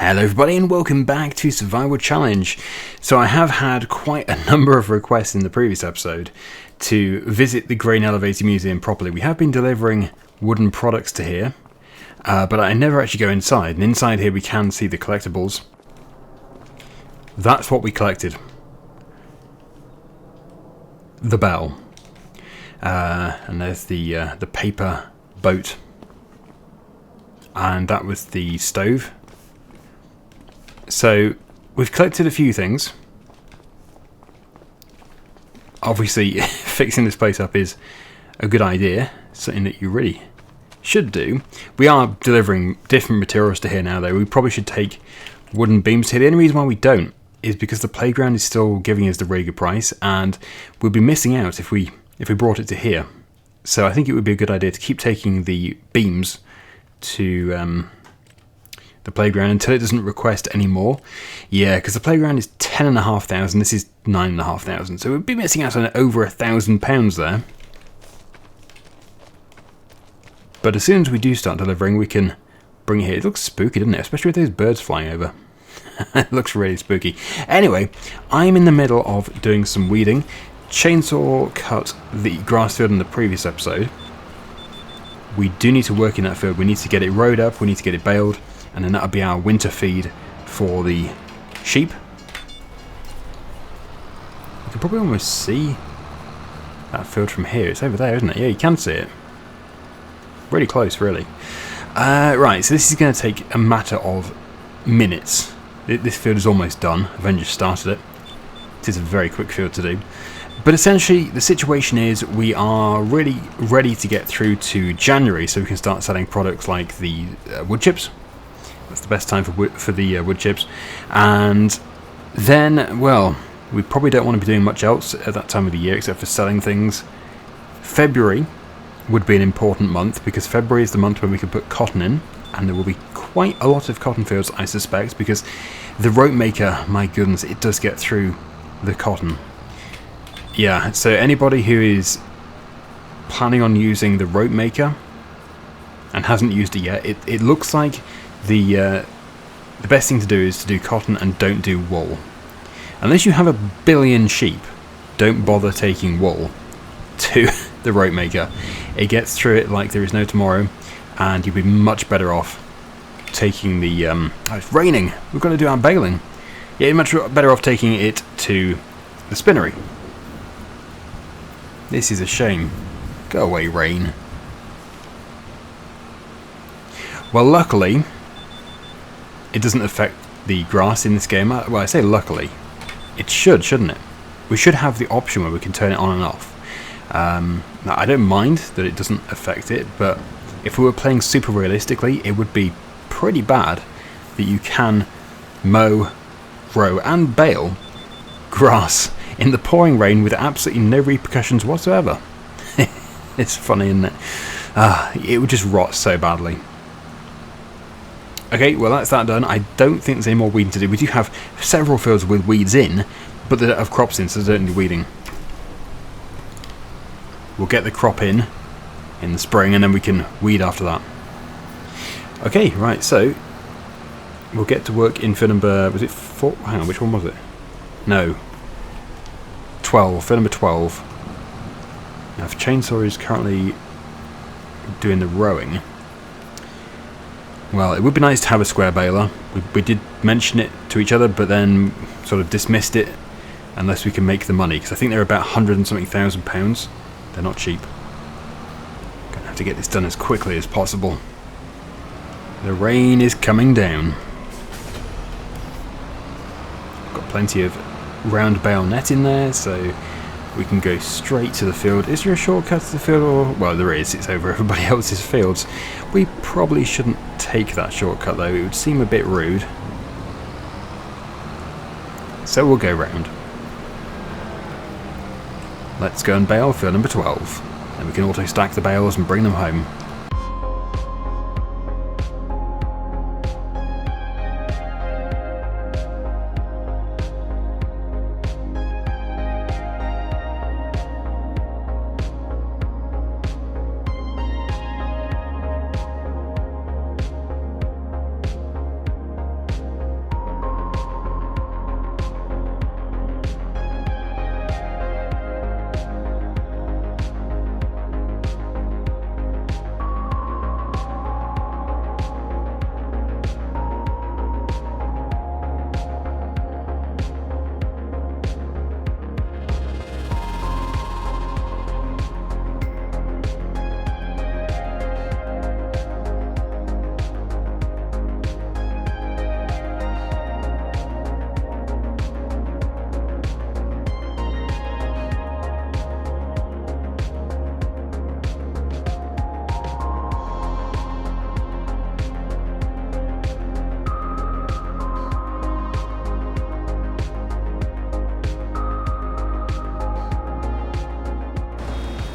Hello everybody and welcome back to Survival Challenge. So I have had quite a number of requests in the previous episode to visit the Grain Elevator Museum properly. We have been delivering wooden products to here, but I never actually go inside. And inside here we can see the collectibles. That's what we collected. The bell. And there's the paper boat. And that was the stove. So, we've collected a few things. Obviously, fixing this place up is a good idea, something that you really should do. We are delivering different materials to here now, though. We probably should take wooden beams here. The only reason why we don't is because the playground is still giving us the really good price, and we'll be missing out if we brought it to here. So I think it would be a good idea to keep taking the beams to the playground until it doesn't request any more. Yeah, because the playground is 10,500, this is 9,500, so we'd be missing out on over £1,000 there. But as soon as we do start delivering, we can bring it here. It looks spooky, doesn't it? Especially with those birds flying over. It looks really spooky. Anyway, I'm in the middle of doing some weeding. Chainsaw cut the grass field in the previous episode. We do need to work in that field. We need to get it rowed up, we need to get it baled, and then that'll be our winter feed for the sheep. You can probably almost see that field from here. It's over there, isn't it? Yeah, you can see it. Really close, really. Right, so this is going to take a matter of minutes. This field is almost done. I've only just started it. It is a very quick field to do. But essentially, the situation is we are really ready to get through to January, so we can start selling products like the wood chips. That's the best time for the wood chips. And then, well, we probably don't want to be doing much else at that time of the year except for selling things. February would be an important month because February is the month when we can put cotton in, and there will be quite a lot of cotton fields, I suspect, because the rope maker, my goodness, it does get through the cotton. Yeah, so anybody who is planning on using the rope maker and hasn't used it yet, it looks like the best thing to do is to do cotton and don't do wool. Unless you have 1 billion sheep, don't bother taking wool to the rope maker. It gets through it like there is no tomorrow, and you'll be much better off taking the oh, it's raining, we've got to do our baling. Yeah, you're much better off taking it to the spinnery. This is a shame. Go away, rain. Well, luckily it doesn't affect the grass in this game. Well, I say luckily. It should, shouldn't it? We should have the option where we can turn it on and off. Now, I don't mind that it doesn't affect it, but if we were playing super realistically, it would be pretty bad that you can mow, row and bale grass in the pouring rain with absolutely no repercussions whatsoever. It's funny, isn't it? It would just rot so badly. Okay, well that's that done. I don't think there's any more weeding to do. We do have several fields with weeds in, but they don't have crops in, so they don't need weeding. We'll get the crop in the spring, and then we can weed after that. Okay, right, so we'll get to work in field number, was it 4? Hang on, which one was it? No. 12, field number 12. Now, if Chainsaw is currently doing the rowing, well, it would be nice to have a square baler. We did mention it to each other, but then sort of dismissed it unless we can make the money, because I think they're about 100 and something thousand pounds. They're not cheap. Gonna have to get this done as quickly as possible. The rain is coming down. Got plenty of round bale net in there, so we can go straight to the field. Is there a shortcut to the field? Or, well, there is. It's over everybody else's fields. We probably shouldn't take that shortcut, though. It would seem a bit rude. So we'll go round. Let's go and bale field number 12. Then we can auto stack the bales and bring them home.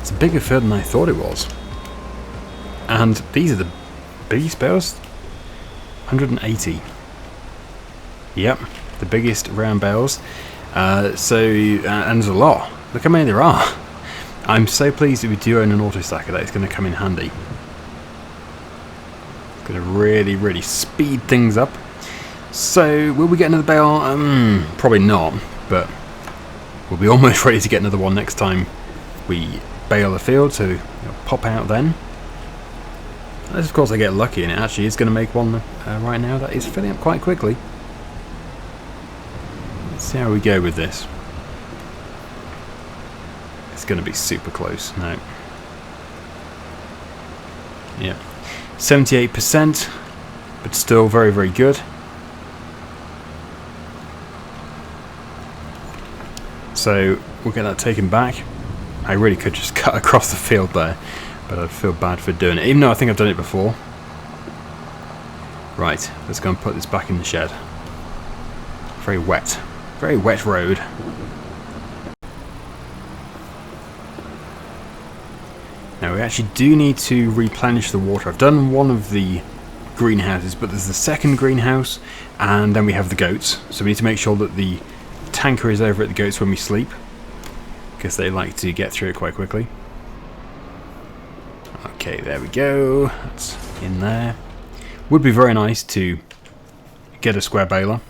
It's a bigger field than I thought it was. And these are the biggest bales? 180. Yep, the biggest round bales. And there's a lot. Look how many there are. I'm so pleased that we do own an auto stacker that it's going to come in handy. It's going to really, really speed things up. So, will we get another bale? Probably not, but we'll be almost ready to get another one next time we bale the field, so it'll pop out then. Unless of course I get lucky and it actually is going to make one right now that is filling up quite quickly. Let's see how we go with this. It's going to be super close. No. Yeah. 78%, but still very, very good. So we'll get that taken back. I really could just cut across the field there, but I'd feel bad for doing it, even though I think I've done it before. Right, let's go and put this back in the shed. Very wet road. Now we actually do need to replenish the water. I've done one of the greenhouses, but there's the second greenhouse, and then we have the goats. So we need to make sure that the tanker is over at the goats when we sleep, because they like to get through it quite quickly. Okay, there we go. That's in there. Would be very nice to get a square baler,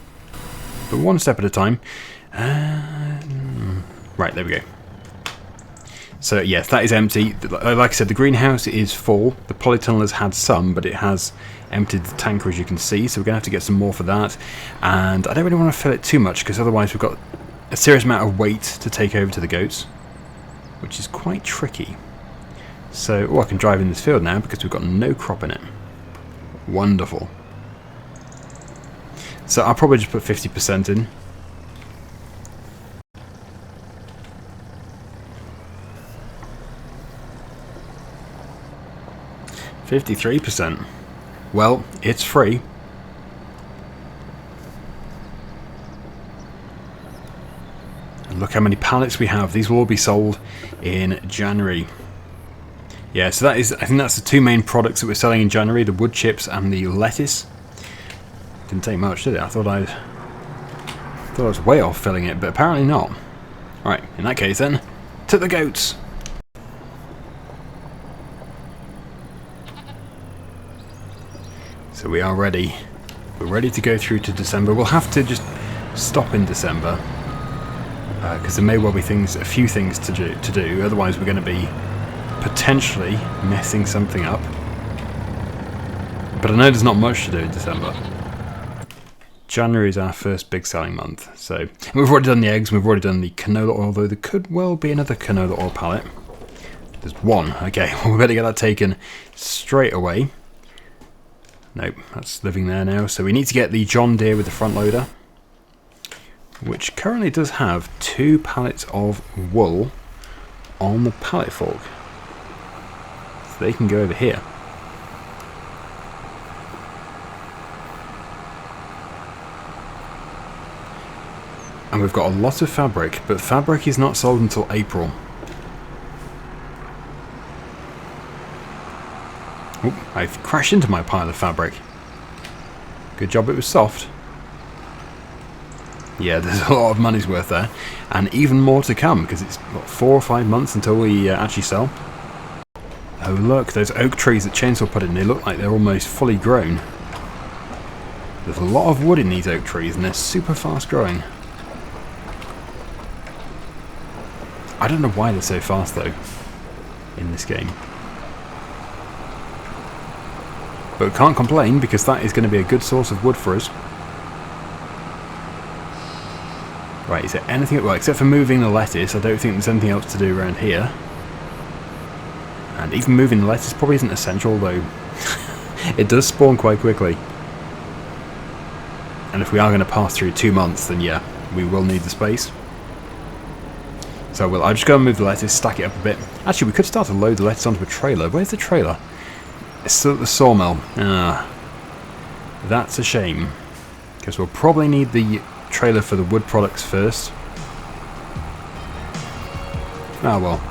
but one step at a time. Right, there we go. So yes, that is empty. Like I said, the greenhouse is full. The polytunnel has had some, but it has emptied the tanker, as you can see, so we're going to have to get some more for that. And I don't really want to fill it too much, because otherwise we've got a serious amount of weight to take over to the goats, which is quite tricky. So, I can drive in this field now, because we've got no crop in it. Wonderful. So I'll probably just put 50% in. %. Well, it's free. And look how many pallets we have. These will all be sold in January. Yeah, so I think that's the two main products that we're selling in January, the wood chips and the lettuce. Didn't take much, did it? I thought I was way off filling it, but apparently not. Right, in that case then, to the goats. So we are ready. We're ready to go through to December. We'll have to just stop in December, because there may well be a few things to do. Otherwise, we're going to be potentially messing something up. But I know there's not much to do in December. January is our first big selling month. So we've already done the eggs. We've already done the canola oil, though there could well be another canola oil pallet. There's one. Okay, well, we better get that taken straight away. Nope, that's living there now. So we need to get the John Deere with the front loader, which currently does have 2 pallets of wool on the pallet fork. So they can go over here. And we've got a lot of fabric, but fabric is not sold until April. Oop, I've crashed into my pile of fabric. Good job it was soft. Yeah, there's a lot of money's worth there. And even more to come, because it's what, 4 or 5 months until we actually sell. Oh look, those oak trees that Chainsaw put in, they look like they're almost fully grown. There's a lot of wood in these oak trees, and they're super fast growing. I don't know why they're so fast though, in this game. But we can't complain, because that is going to be a good source of wood for us. Right, is there anything... Well, except for moving the lettuce, I don't think there's anything else to do around here. And even moving the lettuce probably isn't essential, though. It does spawn quite quickly. And if we are going to pass through 2 months, then yeah, we will need the space. So I'll just go and move the lettuce, stack it up a bit. Actually, we could start to load the lettuce onto a trailer. Where's the trailer? It's still at the sawmill. That's a shame, because we'll probably need the trailer for the wood products first. Ah well.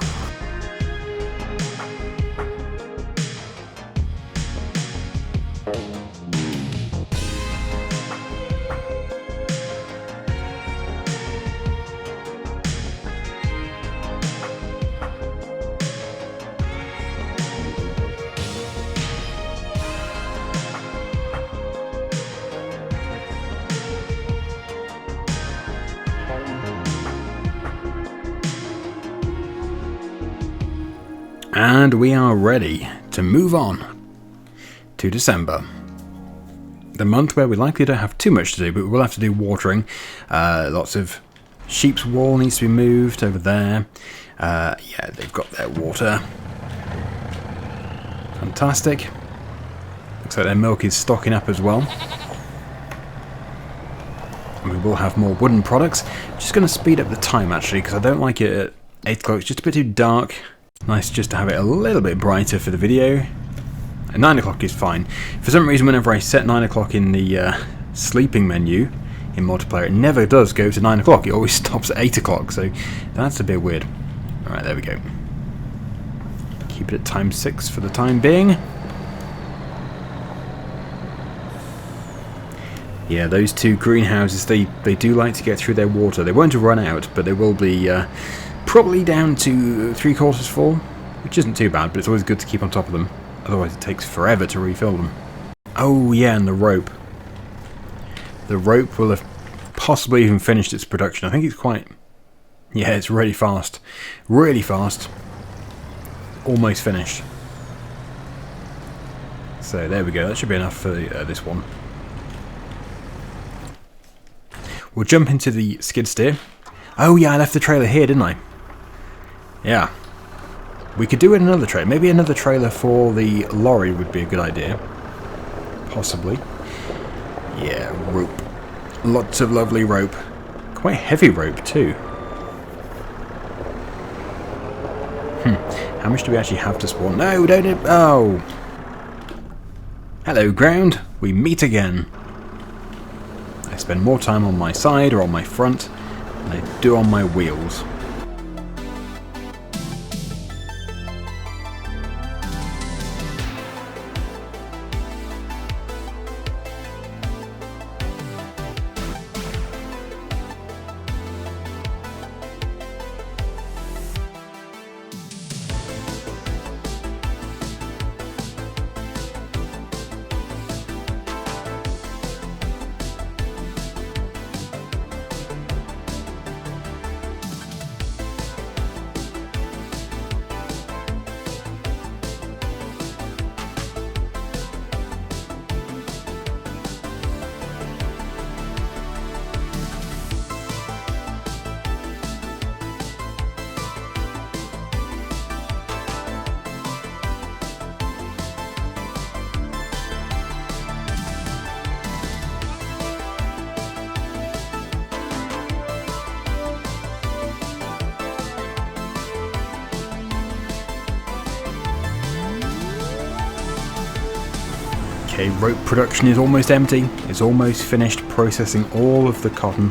And we are ready to move on to December. The month where we likely don't have too much to do, but we will have to do watering. Lots of sheep's wool needs to be moved over there. Yeah, they've got their water. Fantastic. Looks like their milk is stocking up as well. And we will have more wooden products. Just going to speed up the time actually, because I don't like it at 8 o'clock. It's just a bit too dark. Nice just to have it a little bit brighter for the video. And 9 o'clock is fine. For some reason, whenever I set 9 o'clock in the sleeping menu in multiplayer, it never does go to 9 o'clock. It always stops at 8 o'clock, so that's a bit weird. Alright, there we go. Keep it at time 6 for the time being. Yeah, those two greenhouses, they do like to get through their water. They won't run out, but they will be probably down to 3/4 full, which isn't too bad, but it's always good to keep on top of them. Otherwise it takes forever to refill them. Oh yeah, and the rope. The rope will have possibly even finished its production. I think it's quite... Yeah, it's really fast. Really fast. Almost finished. So there we go, that should be enough for this one. We'll jump into the skid steer. Oh yeah, I left the trailer here, didn't I? Yeah. We could do another trailer. Maybe another trailer for the lorry would be a good idea. Possibly. Yeah, rope. Lots of lovely rope. Quite heavy rope too. How much do we actually have to spawn? No, don't it? Oh. Hello, ground. We meet again. I spend more time on my side or on my front than I do on my wheels. Okay, rope production is almost empty. It's almost finished processing all of the cotton.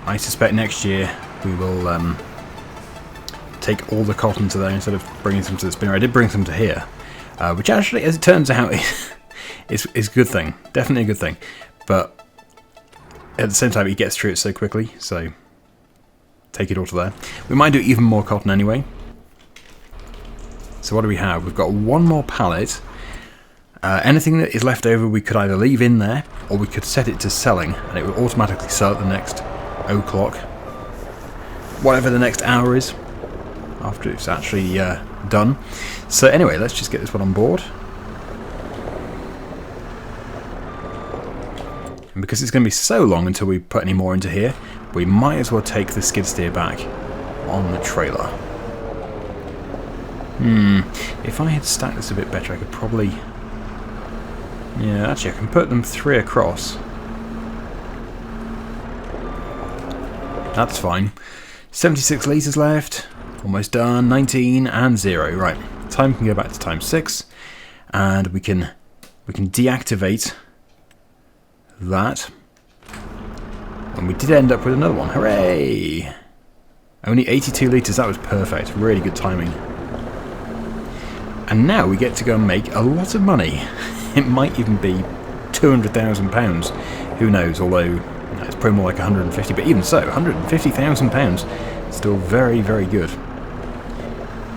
I suspect next year we will take all the cotton to there instead of bringing some to the spinner. I did bring some to here, which actually, as it turns out, is a good thing. Definitely a good thing. But at the same time, he gets through it so quickly, so take it all to there. We might do even more cotton anyway. So what do we have? We've got one more pallet. Anything that is left over we could either leave in there or we could set it to selling and it will automatically sell at the next o'clock. Whatever the next hour is after it's actually done. So anyway, let's just get this one on board. And because it's going to be so long until we put any more into here, we might as well take the skid steer back on the trailer. If I had stacked this a bit better, I could probably... Yeah, actually I can put them 3 across. That's fine. 76 litres left. Almost done. 19 and 0. Right, time can go back to time 6. And we can deactivate that. And we did end up with another one. Hooray! Only 82 litres. That was perfect. Really good timing. And now we get to go and make a lot of money. It might even be £200,000. Who knows, although it's probably more like 150, but even so, £150,000 still very, very good.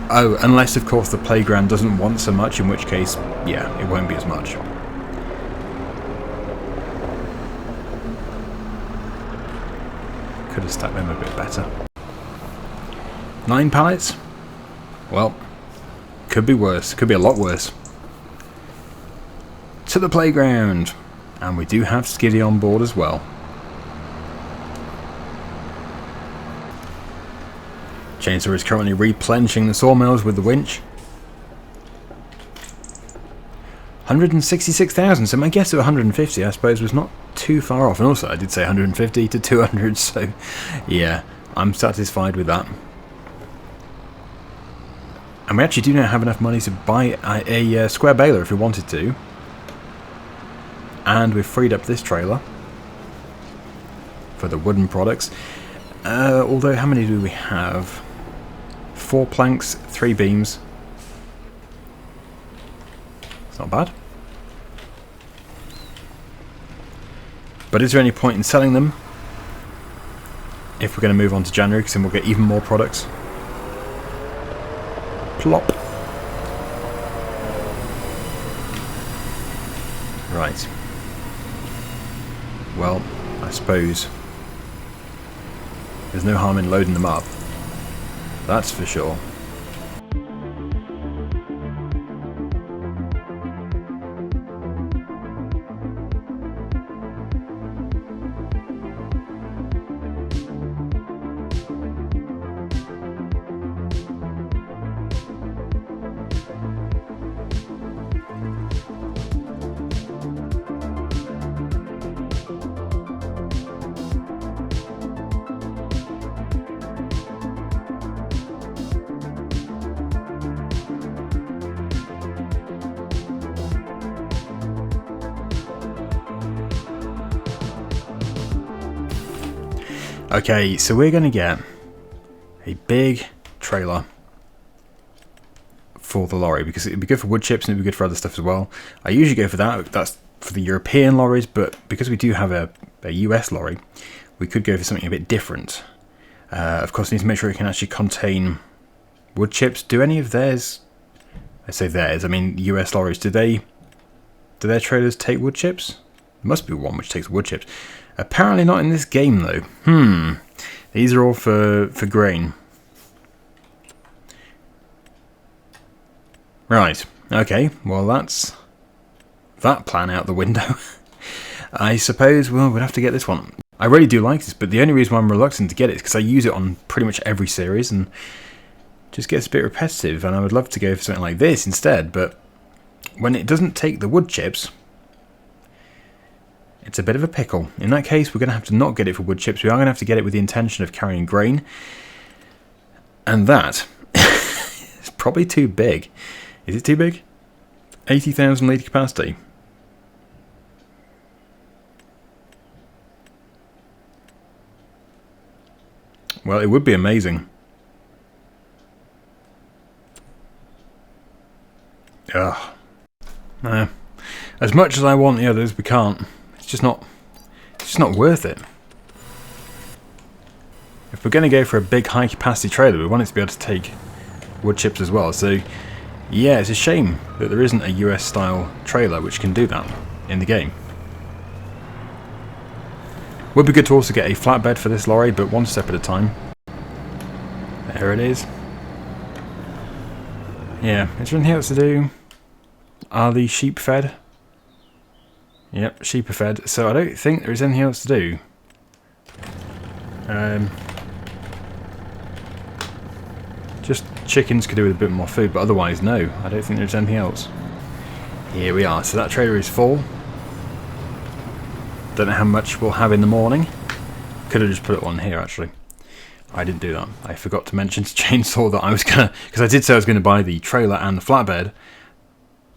Oh, unless of course the playground doesn't want so much, in which case, yeah, it won't be as much. Could have stacked them a bit better. 9 pallets. Well, could be worse. Could be a lot worse. To the playground. And we do have Skiddy on board as well. Chainsaw is currently replenishing the sawmills with the winch. 166,000, so my guess of 150 I suppose was not too far off. And also I did say 150 to 200, so yeah, I'm satisfied with that. And we actually do now have enough money to buy a square baler if we wanted to. And we've freed up this trailer for the wooden products. Although, how many do we have? 4 planks, 3 beams. It's not bad. But is there any point in selling them if we're going to move on to January, because then we'll get even more products? Plop. Right. Well, I suppose there's no harm in loading them up. That's for sure. Okay, so we're going to get a big trailer for the lorry, because it'd be good for wood chips and it'd be good for other stuff as well. I usually go for that. That's for the European lorries, but because we do have a US lorry, we could go for something a bit different. Of course, we need to make sure it can actually contain wood chips. Do any of theirs, I say theirs, I mean US lorries, do their trailers take wood chips? There must be one which takes wood chips. Apparently not in this game though. These are all for grain. Right, okay, well that's that plan out the window. I suppose, well, we'll have to get this one. I really do like this, but the only reason why I'm reluctant to get it is because I use it on pretty much every series and it just gets a bit repetitive, and I would love to go for something like this instead, but when it doesn't take the wood chips, it's a bit of a pickle. In that case, we're going to have to not get it for wood chips. We are going to have to get it with the intention of carrying grain. And that is probably too big. Is it too big? 80,000 litre capacity. Well, it would be amazing. Ugh. As much as I want the others, we can't. It's just not worth it. If we're going to go for a big high capacity trailer, we want it to be able to take wood chips as well. So yeah, it's a shame that there isn't a US style trailer which can do that in the game. Would be good to also get a flatbed for this lorry, but one step at a time. There it is. Yeah, is there anything else to do? Are the sheep fed? Yep, sheep are fed, so I don't think there is anything else to do. Just chickens could do with a bit more food, but otherwise no, I don't think there's anything else. Here we are, so that trailer is full. Don't know how much we'll have in the morning. Could have just put it on here actually. I didn't do that. I forgot to mention to Chainsaw that I was gonna, because I did say I was going to buy the trailer and the flatbed,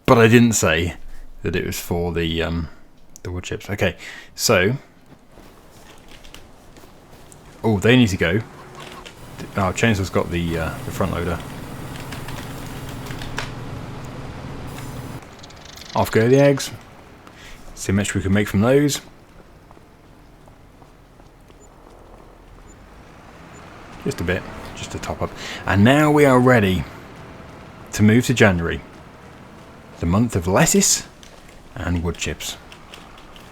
but I didn't say that it was for the wood chips. Okay, so oh, they need to go. Oh, Chainsaw's got the front loader. Off go the eggs. See how much we can make from those. Just a bit, just to top up. And now we are ready to move to January. The month of lettuce and wood chips.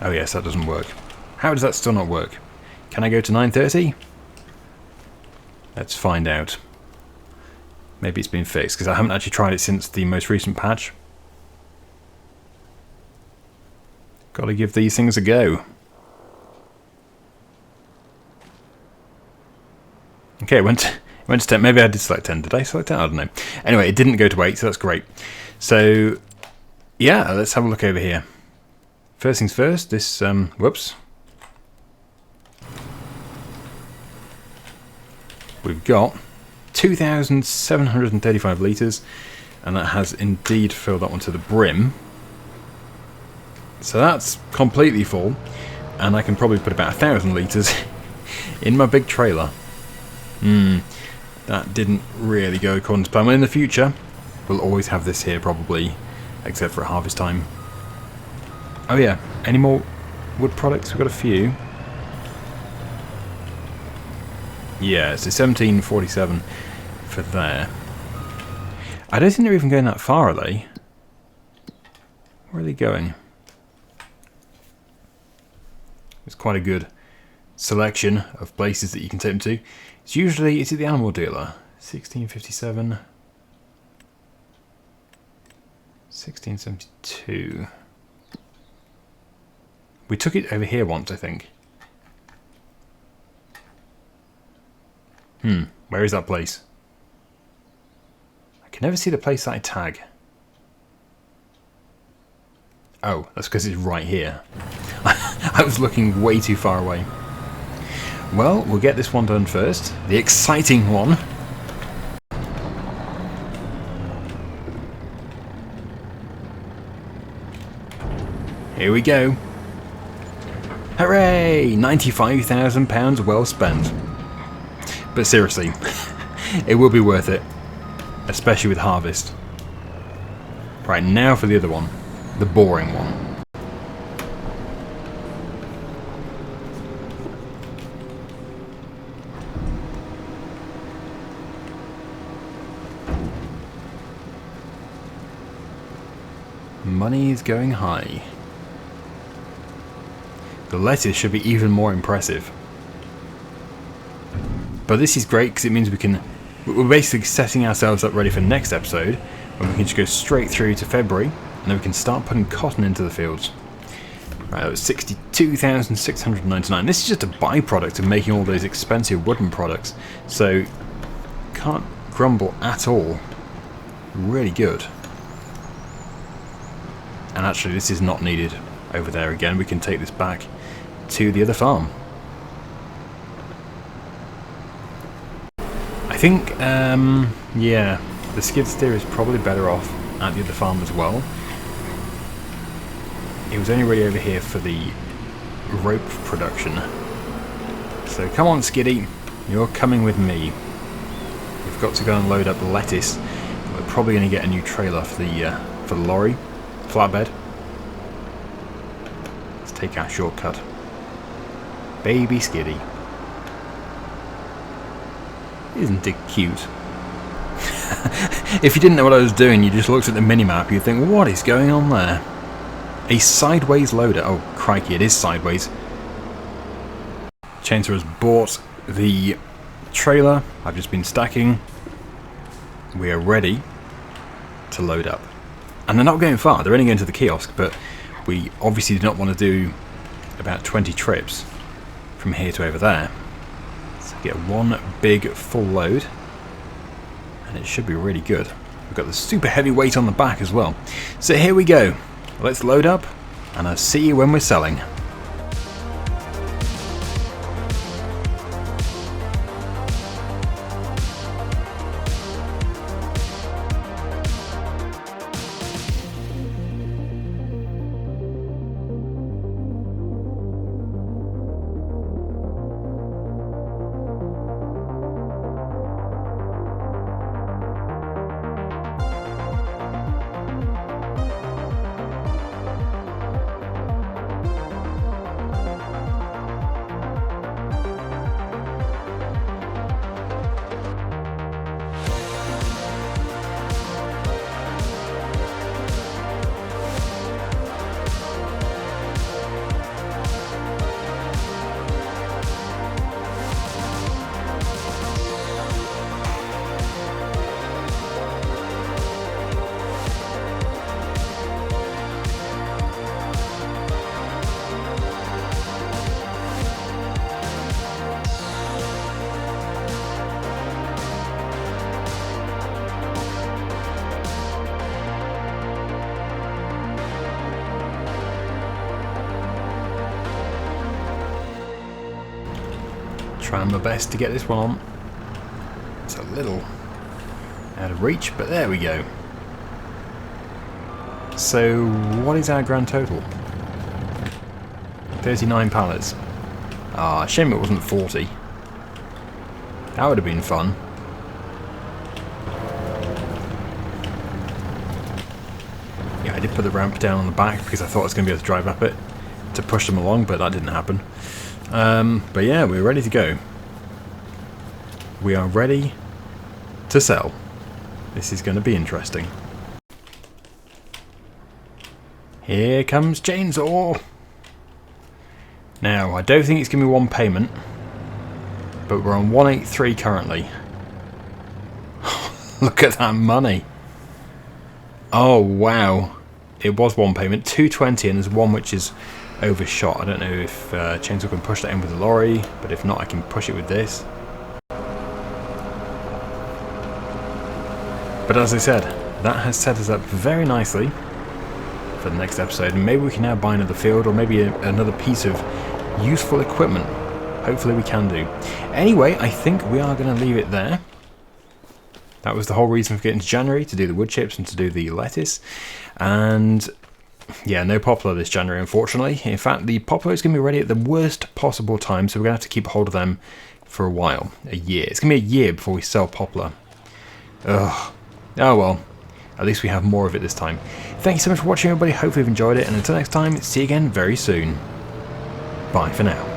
Oh yes, that doesn't work. How does that still not work? Can I go to 9:30? Let's find out. Maybe it's been fixed, because I haven't actually tried it since the most recent patch. Gotta give these things a go. Okay, it went to 10. Maybe I did select 10. Did I select 10? I don't know. Anyway, it didn't go to 8, so that's great. So, yeah, let's have a look over here. First things first, this, whoops. We've got 2,735 litres, and that has indeed filled that one to the brim. So that's completely full, and I can probably put about 1,000 litres in my big trailer. That didn't really go according to plan. Well, in the future, we'll always have this here probably, except for at harvest time. Oh yeah, any more wood products? We've got a few. Yeah, it's a 1747 for there. I don't think they're even going that far, are they? Where are they going? It's quite a good selection of places that you can take them to. It's usually, is it the animal dealer? 1657. 1672. We took it over here once, I think. Where is that place? I can never see the place that I tag. Oh, that's because it's right here. I was looking way too far away. Well, we'll get this one done first. The exciting one. Here we go. Hooray! £95,000 well spent. But seriously, it will be worth it. Especially with harvest. Right, now for the other one. The boring one. Money is going high. The lettuce should be even more impressive. But this is great because it means we're basically setting ourselves up ready for next episode, when we can just go straight through to February, and then we can start putting cotton into the fields. Right, that was 62,699. This is just a byproduct of making all those expensive wooden products, so can't grumble at all. Really good. And actually, this is not needed over there again. We can take this back to the other farm. I think, yeah, the skid steer is probably better off at the other farm as well. It was only really over here for the rope production. So come on, Skiddy, you're coming with me. We've got to go and load up lettuce. We're probably going to get a new trailer for the lorry, flatbed. Let's take our shortcut. Baby Skiddy. Isn't it cute? If you didn't know what I was doing, you just looked at the minimap, you'd think, what is going on there? A sideways loader. Oh, crikey, it is sideways. Chainsaw has bought the trailer. I've just been stacking. We are ready to load up. And they're not going far. They're only going to the kiosk, but we obviously do not want to do about 20 trips from here to over there. So get one big full load, and it should be really good. We've got the super heavy weight on the back as well. So here we go. Let's load up, and I'll see you when we're selling. Trying my best to get this one on. It's a little out of reach, but there we go. So, what is our grand total? 39 pallets. Ah, shame it wasn't 40. That would have been fun. Yeah, I did put the ramp down on the back because I thought I was going to be able to drive up it to push them along, but that didn't happen. But yeah, we're ready to go. We are ready to sell. This is going to be interesting. Here comes Chainsaw. Now, I don't think it's going to be one payment, but we're on 183 currently. Look at that money. Oh, wow. It was one payment, 220, and there's one which is overshot. I don't know if Chainsaw can push that in with the lorry, but if not, I can push it with this. But as I said, that has set us up very nicely for the next episode, and maybe we can now buy another field, or maybe another piece of useful equipment. Hopefully we can do. Anyway, I think we are going to leave it there. That was the whole reason for getting to January, to do the wood chips and to do the lettuce. And yeah, no poplar this January, unfortunately. In fact, the poplar is going to be ready at the worst possible time, so we're going to have to keep hold of them for a while. A year. It's going to be a year before we sell poplar. Ugh. Oh well. At least we have more of it this time. Thank you so much for watching, everybody. Hopefully you've enjoyed it. And until next time, see you again very soon. Bye for now.